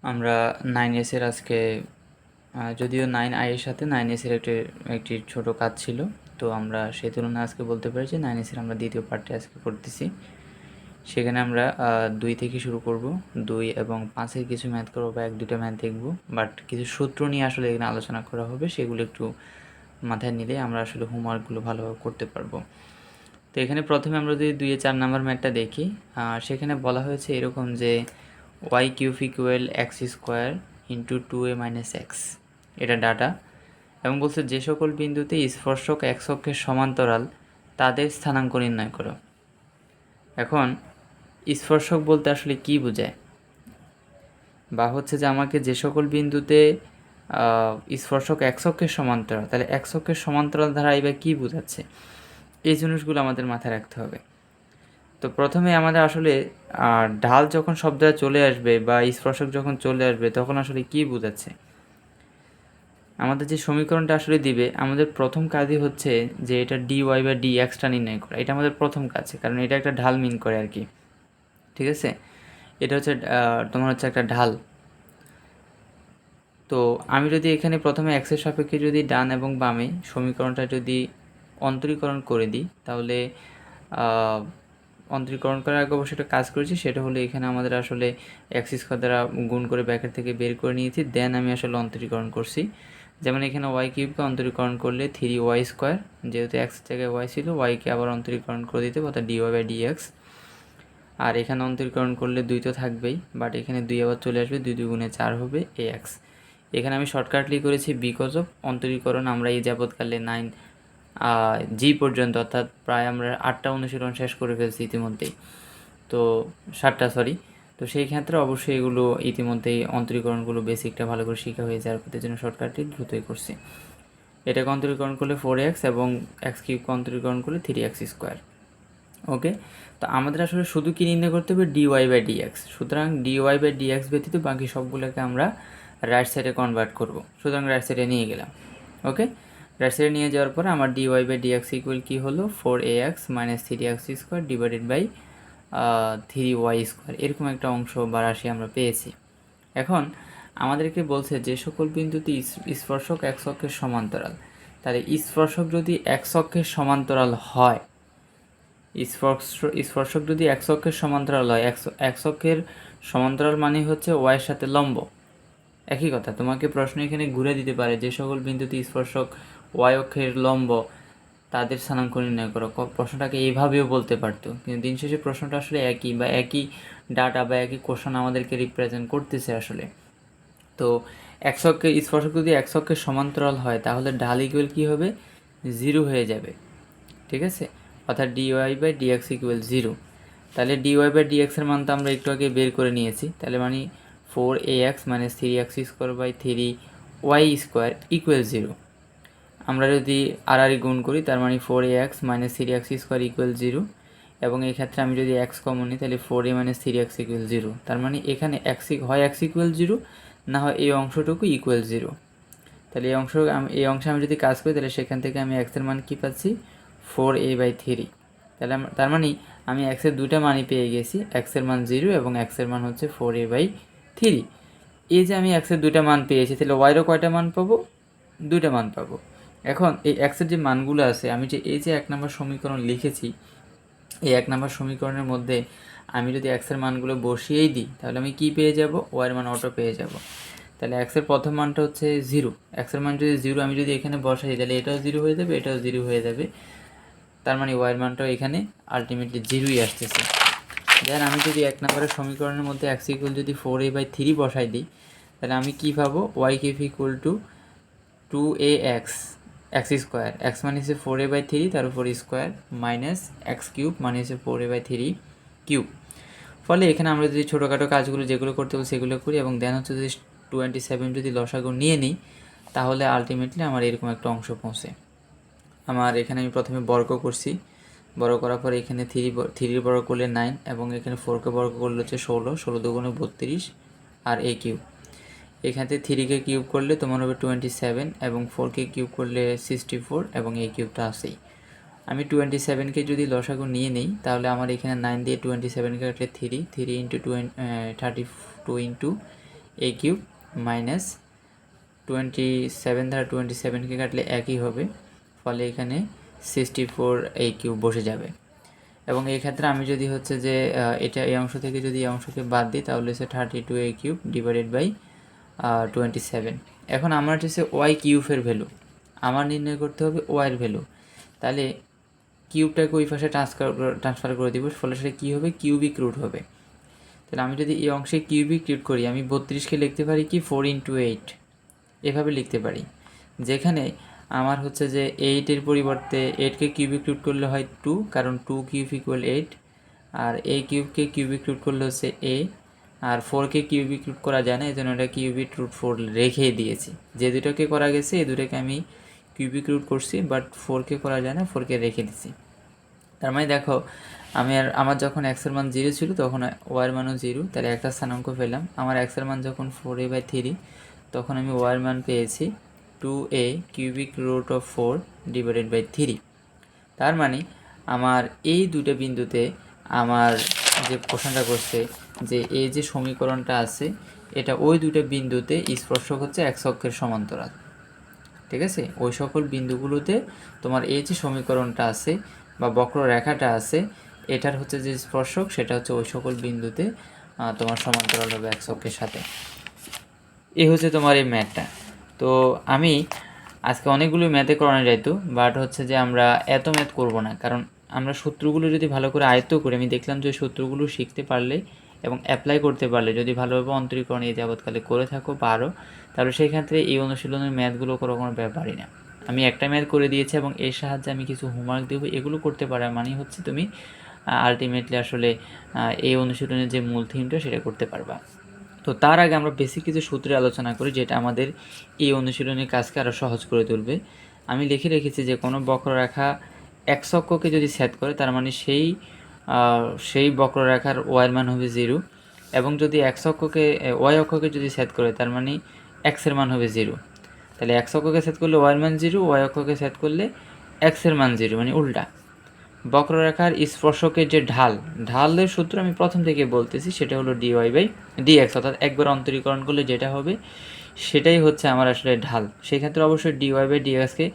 আমরা 9s এর আজকে যদিও 9i এর সাথে 9s এর একটি ছোট কাজ ছিল, তো আমরা সেই তুলনায় আজকে বলতে পারি যে 9s এর আমরা দ্বিতীয় পার্টটি আজকে করতেছি। সেখানে আমরা 2 থেকে শুরু করব, 2 এবং 5 এর কিছু ম্যাথ করব বা 1-2টা ম্যাথ দেখব, বাট কিছু সূত্র নিয়ে আসলে এখানে আলোচনা করা হবে, সেগুলো একটু মাথায় নিলে আমরা আসলে হোমওয়ার্কগুলো ভালোভাবে করতে পারবো। তো এখানে প্রথমে আমরা যদি 2 এর 4 নাম্বার ম্যাথটা দেখি, সেখানে বলা হয়েছে এরকম যে y cube equal x square into 2a minus x, এটা ডাটা, এবং বলছে যে সকল বিন্দুতে স্পর্শক এক্স অক্ষের সমান্তরাল তাদের স্থানাঙ্ক নির্ণয় করো। এখন স্পর্শক বলতে আসলে কি বোঝায়, বা হচ্ছে যে আমাকে যে সকল বিন্দুতে স্পর্শক এক্স অক্ষের সমান্তরাল, তাহলে এক্স অক্ষের সমান্তরাল দ্বারা এবার কী বোঝাচ্ছে, এই জিনিসগুলো আমাদের মাথায় রাখতে হবে। তো প্রথমে আমাদের আসলে ঢাল যখন শব্দটা চলে আসবে বা স্পর্শক যখন চলে আসবে তখন আসলে কী বোঝাচ্ছে, আমাদের যে সমীকরণটা আসলে দিবে, আমাদের প্রথম কাজই হচ্ছে যে এটা dy বা dxটা নির্ণয় করা। এটা আমাদের প্রথম কাজ, কারণ এটা একটা ঢাল মিন করে আর কি। ঠিক আছে, এটা হচ্ছে তোমার হচ্ছে একটা ঢাল। তো আমি যদি এখানে প্রথমে এক্সের সাপেক্ষে যদি ডান এবং বামে সমীকরণটা যদি অন্তরীকরণ করে দিই, তাহলে অন্তরীকরণ করার আগে অবশ্যই একটা কাজ করেছি, সেটা হলো এখানে আমাদের আসলে এক্স স্কোয়ার দ্বারা গুণ করে ব্র্যাকেট থেকে বের করে নিয়েছি, দেন আমি আসলে অন্তরীকরণ করছি। যেমন এখানে ওয়াই কিউবকে অন্তরীকরণ করলে 3y স্কোয়ার, যেহেতু এক্স জায়গায় ওয়াই ছিল, ওয়াইকে আবার অন্তরীকরণ করে দিতে, অর্থাৎ dy বাই dx। আর এখানে অন্তরীকরণ করলে 2 তো থাকবেই, বাট এখানে 2 আবার চলে আসবে, 2 গুণে 4 হবে ax। এখানে আমি শর্টকাটলি করেছি বিকজ অফ অন্তরীকরণ আমরা এই যাবৎকালে 9g পর্যন্ত, অর্থাৎ প্রায় আমরা 8টা অনুশীলন শেষ করে ফেলছি ইতিমধ্যেই, তো 7টা সরি। তো সেই ক্ষেত্রে অবশ্যই এগুলো ইতিমধ্যেই অন্তরীকরণগুলো বেসিকটা ভালো করে শেখা হয়ে যাওয়ার প্রতি জন্য শর্টকাটলি দ্রুতই করছি। এটাকে অন্তরীকরণ করলে 4x এবং এক্স কিউবকে অন্তরীকরণ করলে 3x স্কোয়ার। ওকে, তো আমাদের আসলে শুধু কি নির্ণয় করতে হবে, dy বাই dx। সুতরাং dy বাই dx ব্যতীত বাকি সবগুলোকে আমরা রাইট সাইডে কনভার্ট করব। সুতরাং রাইট সাইডে নিয়ে গেলাম। ওকে, রাইট সাইডে নিয়ে যাওয়ার পরে আমার dy বাই dx ইকুয়াল কী হলো, 4ax minus 3x square divided by 3y square, এরকম একটা অংশ বা রাশি আমরা পেয়েছি। এখন আমাদেরকে বলছে যে সকল বিন্দুতে স্পর্শক এক্স অক্ষের সমান্তরাল, তাহলে স্পর্শক যদি এক্স অক্ষের সমান্তরাল হয়, স্পর্শক যদি এক্স অক্ষের সমান্তরাল হয়, এক্স অক্ষের সমান্তরাল মানে হচ্ছে ওয়াইয়ের সাথে লম্ব। একই কথা, তোমাকে প্রশ্ন এখানে ঘুরে দিতে পারে যে সকল বিন্দুতে স্পর্শক ওয়াই অক্ষের লম্ব তাদের স্থানাঙ্ক নির্ণয় করো। প্রশ্নটাকে এইভাবেও বলতে পারতো, কিন্তু দিন শেষে প্রশ্নটা আসলে একই, বা একই ডাটা বা একই কোশ্চেন আমাদেরকে রিপ্রেজেন্ট করতেছে আসলে। তো এক্স অক্ষের স্পর্শক যদি এক্স অক্ষের সমান্তরাল হয়, তাহলে ঢাল ইকুয়াল কী হবে, 0 হয়ে যাবে। ঠিক আছে, অর্থাৎ dy বাই dx ইকুয়াল 0। তাহলে dy বাই dx এর মান তো আমরা একটু আগে বের করে নিয়েছি, তাহলে মানে 4ax minus 3x square by 3y square equal 0। আমরা যদি আর গুণ করি, তার মানে 4ax minus 3x square equal 0, এবং এই ক্ষেত্রে আমি যদি x কমন নিই, তাহলে 4a মাইনাস 3x ইকুয়াল 0। তার মানে এখানে হয় x ইকুয়াল 0, না হয় এই অংশটুকু ইকুয়াল 0। তাহলে এই অংশে আমি যদি কাজ করি, তাহলে সেখান থেকে আমি x এর মান কী পাচ্ছি, 4a বাই 3। তাহলে তার মানে আমি x এর দুইটা মানই পেয়ে গেছি, x এর মান 0 এবং x এর মান হচ্ছে 4a বাই 3। এই যে আমি x এর দুইটা মান পেয়েছি, তাহলে ওয়াইরও কয়টা মান পাবো, দুইটা মান পাবো। এখন এই x এর যে মানগুলো আছে, আমি যে এই যে 1 নম্বর সমীকরণ লিখেছি, এই 1 নম্বর সমীকরণের মধ্যে আমি যদি x এর মানগুলো বসিয়েই দিই, তাহলে আমি কি পেয়ে যাব, ওয়াইয়ের মান অটো পেয়ে যাব। তাহলে x এর প্রথম মানটা হচ্ছে 0, x এর মান যদি 0 আমি যদি এখানে বসাই, তাহলে এটাও 0 হয়ে যাবে, এটাও 0 হয়ে যাবে, তার মানে ওয়াইয়ের মানটাও এখানে আলটিমেটলি 0ই আসতেছে। দেন আমি যদি 1 নম্বরের সমীকরণের মধ্যে x ইকুয়াল যদি 4a বাই 3 বসাই দিই, তাহলে আমি কী পাবো, y cube equal to 2ax x square, x মানে হচ্ছে 4a বাই 3 তার উপর স্কোয়ার, মাইনাস এক্স কিউব মানে হচ্ছে 4a বাই 3 কিউব। ফলে এখানে আমরা যদি ছোটোখাটো কাজগুলো যেগুলো করতে হবে সেগুলো করি, এবং দেন হচ্ছে যদি 27 যদি লসাগু নিয়ে নিই, তাহলে আলটিমেটলি আমার এরকম একটা অংশ পৌঁছে। আমার এখানে আমি প্রথমে বর্গ করছি, বর্গ করার পরে এখানে 3 বর্গ করলে 9, এবং এখানে 4কে বর্গ করলে হচ্ছে 16 দুগুণে 32, আর a কিউব। এখানে 3কে কিউব করলে তোমার হবে 27, এবং 4কে কিউব করলে 64, এবং a কিউবটা আসেই। আমি 27কে যদি লসাগু নিয়ে নিই, তাহলে আমার এখানে 9 দিয়ে 27কে কাটলে 3 ইন্টু 32 ইন্টু এ কিউব মাইনাস 27 দ্বারা 27কে কাটলে একই হবে, ফলে এখানে 64 এ কিউব বসে যাবে। এবং এই ক্ষেত্রে আমি যদি হচ্ছে যে এটা এই অংশ থেকে যদি এই অংশকে বাদ দিই তাহলে হচ্ছে 32 এ কিউব ডিভাইডেড বাই 27। এখন আমার হচ্ছে ওয়াই কিউবের ভ্যালু আমার নির্ণয় করতে হবে, ওয়াইয়ের ভ্যালু। তাহলে কিউবটাকে ওই পাশে ট্রান্সফার করে দিব, ফলে সেটা কী হবে, কিউবিক রুট হবে। তাহলে আমি যদি এই অংশে কিউবিক রুট করি, আমি 32কে লিখতে পারি কি 4 × 8, এভাবে লিখতে পারি। যেখানে আমার হচ্ছে যে 8-এর পরিবর্তে 8কে কিউবিক রুট করলে হয় 2, কারণ 2 কিউব ইকুয়াল 8, আর এ কিউবকে কিউবিক রুট করলে হচ্ছে এ, আর 4কে কিউবিক রুট করা যায় না, এই জন্য এটা কিউবিক রুট 4 রেখেই দিয়েছি। যে দুটোকে করা গেছে এই দুটোকে আমি কিউবিক রুট করছি, বাট 4কে করা যায় না, 4কে রেখে দিছি। তার মানে দেখো আমার যখন এক্সের মান 0 ছিল তখন ওয়াইয়ের মানও 0, তাহলে একটা স্থানাঙ্ক পেলাম। আমার এক্সের মান যখন 4a/3, তখন আমি ওয়াইয়ের মান পেয়েছি 2a cubic root of 4 divided by 3। তার মানে আমার এই দুটো বিন্দুতে আমার যে প্রশ্নটা করছে যে এই যে সমীকরণটা আছে এটা ওই দুটো বিন্দুতে স্পর্শক হচ্ছে x অক্ষের সমান্তরাল। ঠিক আছে, ওই সকল বিন্দুগুলোতে তোমার এই যে সমীকরণটা আছে বা বক্ররেখাটা আছে এটার হচ্ছে যে স্পর্শক সেটা হচ্ছে ওই সকল বিন্দুতে তোমার সমান্তরাল হবে x অক্ষের সাথে। এই হচ্ছে তোমার এই ম্যাথটা। তো আমি আজকে অনেকগুলো ম্যাথে করানো যাইতো, বাট হচ্ছে যে আমরা এত ম্যাথ করব না, কারণ আমরা সূত্রগুলো যদি ভালো করে আয়ত্ত করি, আমি দেখলাম যে সূত্রগুলো শিখতে পারলে এবং অ্যাপ্লাই করতে পারলে, যদি ভালোভাবে অন্তরীকরণ এই যাবৎকালে করে থাকো পারো, তাহলে সেই ক্ষেত্রে এই অনুশীলনের ম্যাথগুলো করার কোনো ব্যাপারই না। আমি একটা ম্যাথ করে দিয়েছি এবং এর সাহায্যে আমি কিছু হোমওয়ার্ক দেবো, এগুলো করতে পারা মানে হচ্ছে তুমি আলটিমেটলি আসলে এই অনুশীলনের যে মূল থিমটা সেটা করতে পারবা। তো তার আগে আমরা বেসিক কিছু সূত্রে আলোচনা করি যেটা আমাদের এই অনুশীলনের কাজকে আরও সহজ করে তুলবে। আমি লিখে রেখেছি যে কোনো বক্ররেখা x অক্ষকে যদি ছেদ করে তার মানে সেই বক্ররেখার ওয়াইয়ের মান হবে 0, এবং যদি ওয়াই অক্ষকে যদি ছেদ করে তার মানে এক্সের মান হবে 0। তাহলে x অক্ষকে ছেদ করলে ওয়াইয়ের মান 0, ওয়াই অক্ষকে ছেদ করলে এক্সের মান 0, মানে উল্টা। বক্ররেখার স্পর্শকের যে ঢালের সূত্র আমি প্রথম থেকে বলতেছি, সেটা হলো dy/dx, অর্থাৎ একবার অন্তরীকরণ করলে যেটা হবে সেটাই হচ্ছে আমার আসলে ঢাল। সেক্ষেত্রে অবশ্যই dy/dxকে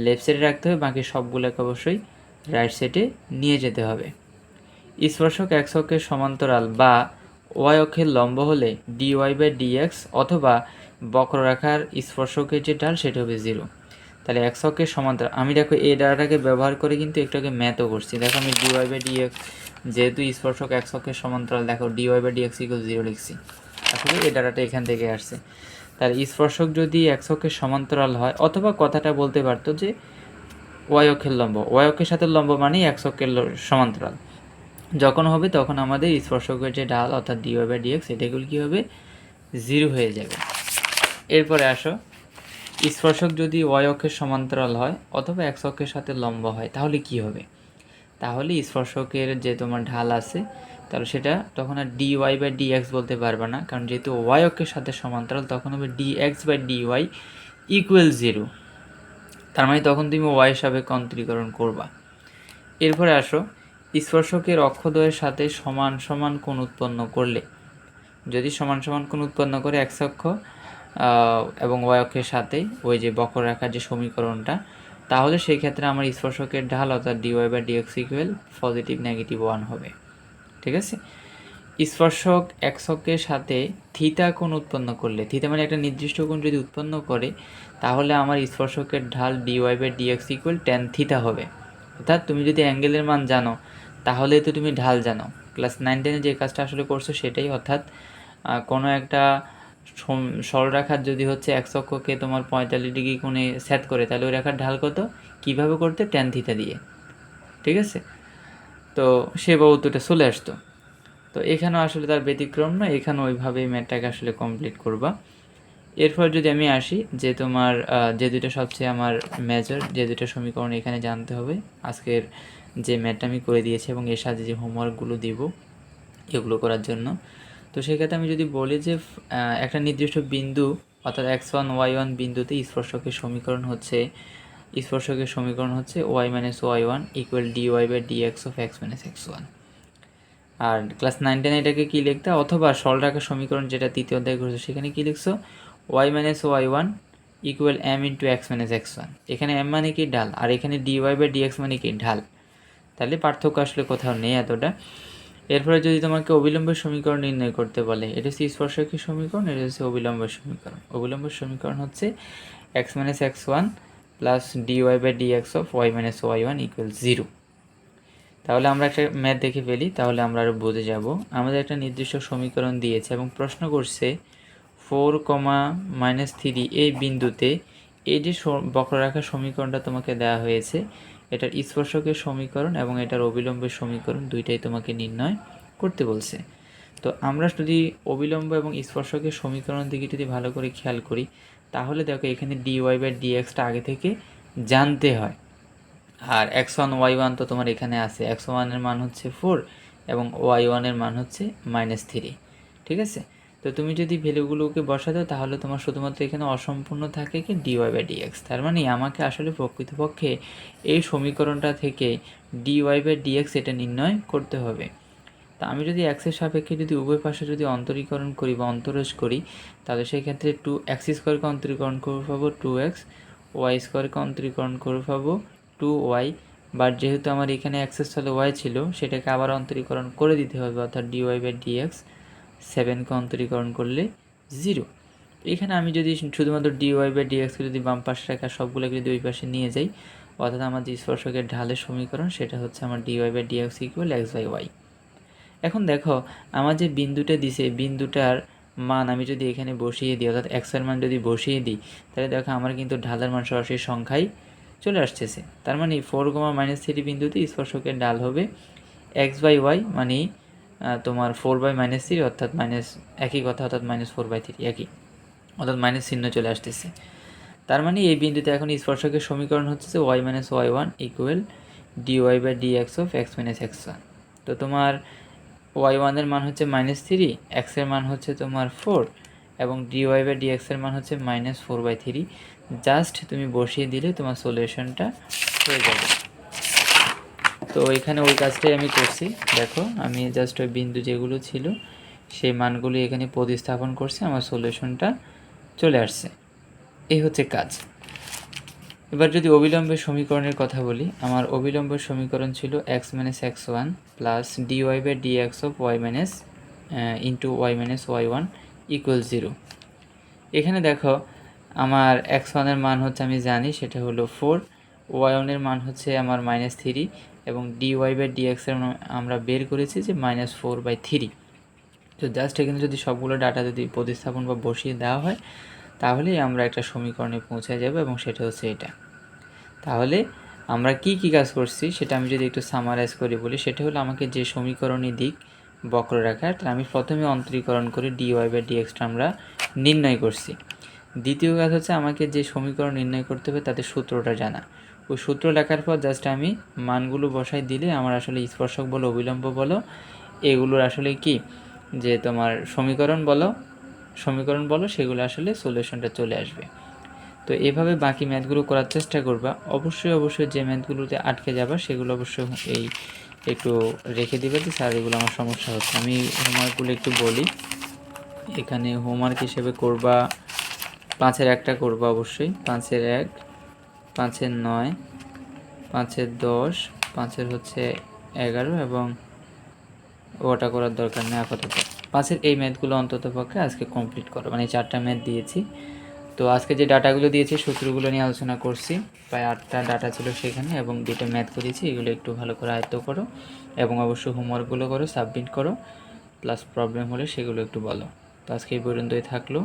লেফট সাইডে রাখতে হবে, বাকি সবগুলোকে অবশ্যই রাইট সাইডে নিয়ে যেতে হবে। স্পর্শক x অক্ষের সমান্তরাল বা y অক্ষের লম্ব হলে dy/dx অথবা বক্ররেখার স্পর্শকের যে ঢাল সেটা হবে 0। তাহলে x অক্ষের সমান্তরাল, আমি দেখো এই ডাটাটাকে ব্যবহার করে কিন্তু একটু আগে ম্যাথও করছি। দেখো আমি dy/dx, যেহেতু স্পর্শক x অক্ষের সমান্তরাল, দেখো dy/dx = 0 লিখছি। আসলে এই ডাটাটা এখান থেকে আসছে। তাহলে স্পর্শক যদি x অক্ষের সমান্তরাল হয়, অথবা কথাটা বলতে পারতো যে y অক্ষের লম্ব, y অক্ষের সাথে লম্ব মানেই x অক্ষের সমান্তরাল যখন হবে, তখন আমাদের স্পর্শকের যে ঢাল অর্থাৎ dy/dx এটাগুলো কী হবে, 0 হয়ে যাবে। এরপরে আসো, স্পর্শক যদি y অক্ষের সমান্তরাল হয় অথবা x অক্ষের সাথে লম্ব হয় তাহলে কি হবে? তাহলে স্পর্শকের যে তোমার ঢাল আছে তাহলে সেটা তখন আর dy/dx বলতে পারবে না, কারণ যেহেতু y অক্ষের সাথে সমান্তরাল তখন হবে dx/dy = 0। তার মানে তখন তুমি y সাপেক্ষে অন্তরীকরণ করবা। এরপরে আসো, স্পর্শকের অক্ষদ্বয়ের সাথে সমান সমান কোণ উৎপন্ন করলে, যদি সমান সমান কোণ উৎপন্ন করে x অক্ষ এবং y অক্ষের সাথে ওই যে বক্ররেখার যে সমীকরণটা, তাহলে সেই ক্ষেত্রে আমার স্পর্শকের ঢাল অর্থাৎ dy/dx =(-1) হবে। ঠিক আছে, স্পর্শক x অক্ষের সাথে থিটা কোণ উৎপন্ন করলে, থিটা মানে একটা নির্দিষ্ট কোণ যদি উৎপন্ন করে তাহলে আমার স্পর্শকের ঢাল dy/dx tan θ হবে। অর্থাৎ তুমি যদি অ্যাঙ্গেলের মান জানো তাহলে তো তুমি ঢাল জানো। ক্লাস 9-10 যে কাজটা আসলে করছো সেটাই, অর্থাৎ কোনো একটা সরলরেখার যদি হচ্ছে x অক্ষকে তোমার 45 ডিগ্রি কোণে ছেদ করে তাহলে ওই রেখার ঢাল কত, কীভাবে করতে, tan θ দিয়ে। ঠিক আছে, তো সে উত্তরটা চলে আসতো। তো এখানেও আসলে তার ব্যতিক্রম না, এখানে ওইভাবেই ম্যাথটাকে আসলে কমপ্লিট করবা। এরপর যদি আমি আসি যে তোমার যে দুটো সবচেয়ে আমার মেজর যে দুটো সমীকরণ এখানে জানতে হবে আজকের যে ম্যাথটা আমি করে দিয়েছি এবং এর সাথে যে হোমওয়ার্কগুলো দিব এগুলো করার জন্য। তো সেক্ষেত্রে আমি যদি বলি যে একটা নির্দিষ্ট বিন্দু অর্থাৎ x1 y1 বিন্দুতে স্পর্শকের সমীকরণ হচ্ছে y - y1 = dy/dx of x - x1। আর ক্লাস 9-10 এটাকে কী লিখতে, অথবা সরল রেখার সমীকরণ যেটা তৃতীয় অধ্যায় করছো সেখানে কী লিখছো, y minus y1 equal m into x minus x1। এখানে m মানে কি ঢাল, আর এখানে dy বাই dx মানে কি ঢাল। তাহলে পার্থক্য আসলে কোথাও নেই এতটা। এরপরে যদি তোমাকে অবিলম্বের সমীকরণ নির্ণয় করতে বলে, এটা হচ্ছে স্পর্শকের সমীকরণ, এটা হচ্ছে অবিলম্বের সমীকরণ। অবিলম্বের সমীকরণ হচ্ছে x minus x1 plus dy by dx of y minus y1 equal 0। তাহলে আমরা একটা ম্যাথ দেখে ফেলি, তাহলে আমরা আরও বুঝে যাব। আমাদের একটা নির্দিষ্ট সমীকরণ দিয়েছে এবং প্রশ্ন করছে 4, -3 এই বিন্দুতে এই যে বক্ররেখার সমীকরণটা তোমাকে দেওয়া হয়েছে, এটার স্পর্শকের সমীকরণ এবং এটার অবিলম্বের সমীকরণ দুইটাই তোমাকে নির্ণয় করতে বলছে। তো আমরা যদি অবিলম্ব এবং স্পর্শকের সমীকরণ দিকে যদি ভালো করে খেয়াল করি, তাহলে দেখো এখানে dy বাই dxটা আগে থেকে জানতে হয়। আর x1 y1 তো তোমার এখানে আছে, x1 এর মান হচ্ছে 4 এবং y1 এর মান হচ্ছে -3, ঠিক আছে। তো তুমি যদি ভ্যালুগুলোকে বসা দাও তাহলে তোমার শুধুমাত্র এখানে অসম্পূর্ণ থাকে কি dy বাই dx। তার মানে আমাকে আসলে প্রকৃতপক্ষে এই সমীকরণটা থেকে dy বাই dx এটা নির্ণয় করতে হবে। তা আমি যদি এক্সের সাপেক্ষে যদি উভয় পাশে যদি অন্তরীকরণ করি বা অন্তরজ করি, তাহলে সেই ক্ষেত্রে 2x স্কোয়ারকে অন্তরীকরণ করে পাবো 2x, y স্কোয়ারকে অন্তরীকরণ করে পাবো 2y, বাট যেহেতু আমার এখানে এক্সের স্থলে y ছিল সেটাকে আবার অন্তরীকরণ করে দিতে হবে, অর্থাৎ dy বাই dx 7কে অন্তরীকরণ করলে 0। এখানে আমি যদি শুধুমাত্র dy বাই dxকে যদি বাম পাশে রাখা সবগুলোকে যদি ওই পাশে নিয়ে যাই, অর্থাৎ আমার যে স্পর্শকের ঢালের সমীকরণ সেটা হচ্ছে আমার dy by dx equal x by y। এখন দেখো আমার যে বিন্দুটা দিছে, বিন্দুটার মান আমি যদি এখানে বসিয়ে দিই, অর্থাৎ এক্সের মান যদি বসিয়ে দিই, তাহলে দেখো আমার কিন্তু ঢালের মান সরাসরি সংখ্যায় চলে আসতেছে। তার মানে 4, বিন্দুতে স্পর্শকের ঢাল হবে এক্স বাই ওয়াই, মানে তোমার 4/-3, অর্থাৎ একই কথা, অর্থাৎ -4/3 একই, অর্থাৎ মাইনাস চিহ্ন চলে আসতেছে। তার মানে এই বিন্দুতে এখন স্পর্শকের সমীকরণ হচ্ছে যে y minus y1 equal dy by dx of x minus x1। তো তোমার y1 এর মান হচ্ছে -3, x এর মান হচ্ছে তোমার 4 এবং dy বাই dx এর মান হচ্ছে -4/3। জাস্ট তুমি বসিয়ে দিলে তোমার সলিউশনটা হয়ে যাবে। তো এখানে ওই কাজটাই আমি করছি। দেখো আমি জাস্ট ওই বিন্দু যেগুলো ছিল সেই মানগুলি এখানে প্রতিস্থাপন করছি, আমার সলিউশনটা চলে আসছে। এই হচ্ছে কাজ। এবার যদি অবিলম্বের সমীকরণের কথা বলি, আমার অবিলম্বের সমীকরণ ছিল x minus x1 plus dy by dx of y minus into y minus y1 equal 0। এখানে দেখো আমার x1 এর মান হচ্ছে আমি জানি সেটা হলো 4, y1 এর মান হচ্ছে আমার -3 এবং dy বাই dx এর আমরা বের করেছি যে -4/3। তো জাস্ট এখানে যদি সবগুলো ডাটা যদি প্রতিস্থাপন বা বসিয়ে দেওয়া হয় তাহলেই আমরা একটা সমীকরণে পৌঁছে যাব এবং সেটা হচ্ছে এটা। তাহলে আমরা কি কাজ করছি সেটা আমি যদি একটু সামারাইজ করে বলি, সেটা হলো আমাকে যে সমীকরণই দিক বক্ররেখার, তাহলে আমি প্রথমে অন্তরীকরণ করে dy বাই dxটা আমরা নির্ণয় করছি। দ্বিতীয় কাজ হচ্ছে আমাকে যে সমীকরণ নির্ণয় করতে হবে তাদের সূত্রটা জানা। ওই সূত্র লেখার পর জাস্ট আমি মানগুলো বসাই দিলে আমার আসলে স্পর্শক বলো অবিলম্ব বলো এগুলোর আসলে কি যে তোমার সমীকরণ বলো সেগুলো আসলে সলিউশনটা চলে আসবে। তো এভাবে বাকি ম্যাথগুলো করার চেষ্টা করবা। অবশ্যই যে ম্যাথগুলোতে আটকে যাবা সেগুলো অবশ্যই একটু রেখে দিবে যে স্যার এগুলো আমার সমস্যা হচ্ছে। আমি হোমওয়ার্কগুলো একটু বলি। এখানে হোমওয়ার্ক হিসেবে করবা 5-এর 1টা করবা অবশ্যই, 5-এর 1, 5-এর 9, 5-এর 10, 5-এর হচ্ছে 11 এবং ওটা করার দরকার নেই আপাতত। 5-এর এই ম্যাথগুলো অন্তত পক্ষে আজকে কমপ্লিট করো, মানে 4টা ম্যাথ দিয়েছি। তো আজকে যে ডাটাগুলো দিয়েছি সূত্রগুলো নিয়ে আলোচনা করছি, প্রায় 8টা ডাটা ছিল সেখানে এবং 2টা ম্যাথ করেছি। এগুলো একটু ভালো করে আয়ত্ত করো এবং অবশ্যই হোমওয়ার্কগুলো করো, সাবমিট করো, প্লাস প্রবলেম হলে সেগুলো একটু বলো। তো আজকে এই পর্যন্তই থাকলো।